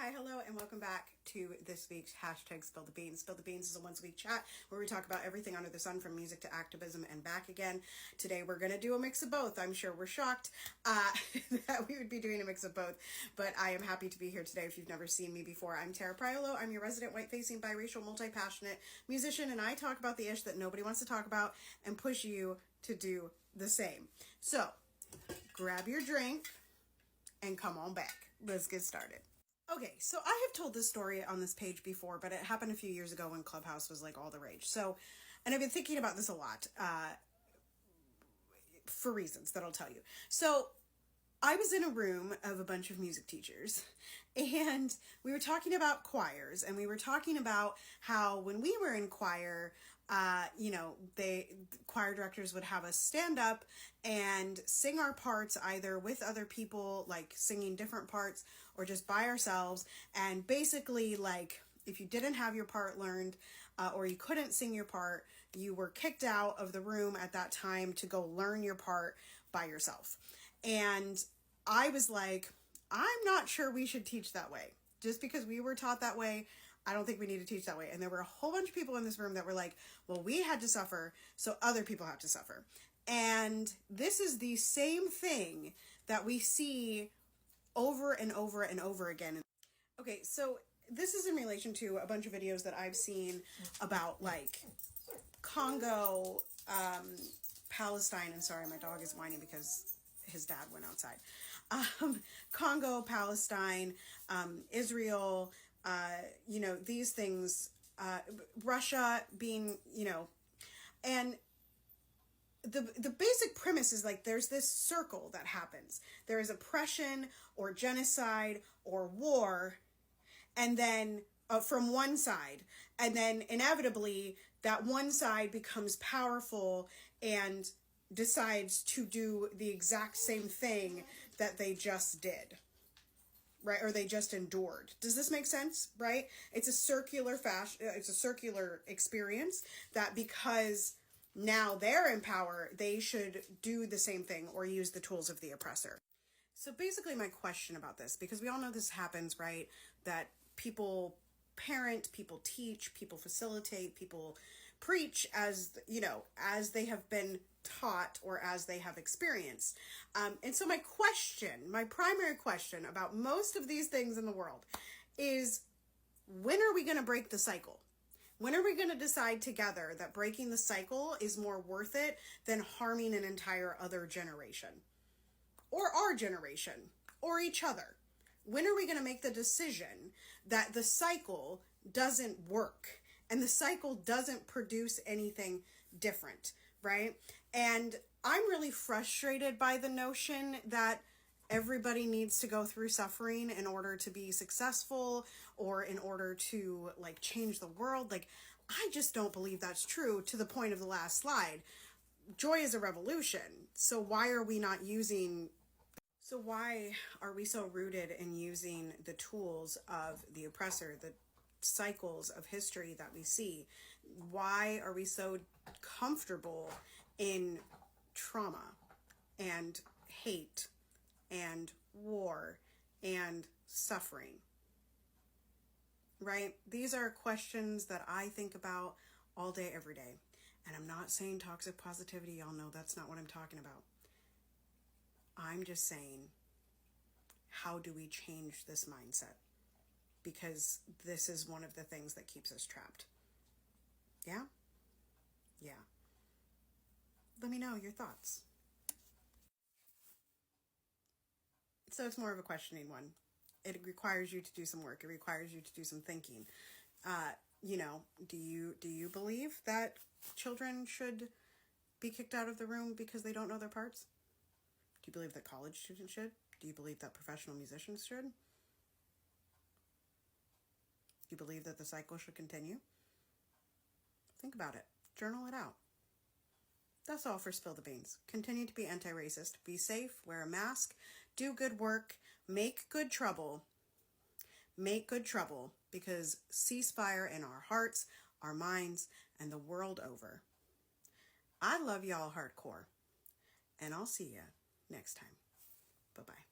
Hi, hello, and welcome back to this week's hashtag Spill the Beans. Spill the Beans is a once-a-week chat where we talk about everything under the sun, from music to activism and back again. Today we're going to do a mix of both. I'm sure we're shocked that we would be doing a mix of both, but I am happy to be here today. If you've never seen me before, I'm Tara Priolo. I'm your resident white-facing, biracial, multi-passionate musician, and I talk about the ish that nobody wants to talk about and push you to do the same. So, grab your drink and come on back. Let's get started. Okay, so I have told this story on this page before, but it happened a few years ago when Clubhouse was like all the rage. So, and I've been thinking about this a lot for reasons that I'll tell you. So, I was in a room of a bunch of music teachers, and we were talking about choirs, and we were talking about how when we were in choir, choir directors would have us stand up and sing our parts either with other people, like singing different parts, or just by ourselves. And basically, like, if you didn't have your part learned, or you couldn't sing your part, you were kicked out of the room at that time to go learn your part by yourself. And I was like, I'm not sure we should teach that way. Just because we were taught that way, I don't think we need to teach that way. And there were a whole bunch of people in this room that were like, well, we had to suffer, so other people have to suffer. And this is the same thing that we see over and over and over again. Okay, so this is in relation to a bunch of videos that I've seen about, like, Congo, Palestine, and sorry, my dog is whining because his dad went outside. Congo, Palestine, Israel, these things, Russia being, and the basic premise is like there's this circle that happens. There is oppression or genocide or war, and then from one side, and then inevitably that one side becomes powerful and decides to do the exact same thing that they just did, right? Or they just endured. Does this make sense? Right? It's a circular it's a circular experience that because now they're in power, they should do the same thing or use the tools of the oppressor. So basically my question about this, because we all know this happens, right? That people parent, people teach, people facilitate, people preach as they have been taught or as they have experienced. And so my primary question about most of these things in the world is, when are we going to break the cycle? When are we going to decide together that breaking the cycle is more worth it than harming an entire other generation? Or our generation? Or each other? When are we going to make the decision that the cycle doesn't work and the cycle doesn't produce anything different, right? And I'm really frustrated by the notion that everybody needs to go through suffering in order to be successful or in order to, like, change the world. Like, I just don't believe that's true, to the point of the last slide. Joy is a revolution. So why are we so rooted in using the tools of the oppressor, the cycles of history that we see? Why are we so comfortable in trauma and hate and war and suffering? Right? These are questions that I think about all day, every day. And I'm not saying toxic positivity. Y'all know that's not what I'm talking about. I'm just saying, how do we change this mindset? Because this is one of the things that keeps us trapped. Yeah? Yeah. Let me know your thoughts. So it's more of a questioning one. It requires you to do some work. It requires you to do some thinking. Do you believe that children should be kicked out of the room because they don't know their parts? Do you believe that college students should? Do you believe that professional musicians should? Do you believe that the cycle should continue? Think about it. Journal it out. That's all for Spill the Beans. Continue to be anti-racist. Be safe. Wear a mask. Do good work. Make good trouble. Make good trouble, because ceasefire in our hearts, our minds, and the world over. I love y'all hardcore. And I'll see ya next time. Bye-bye.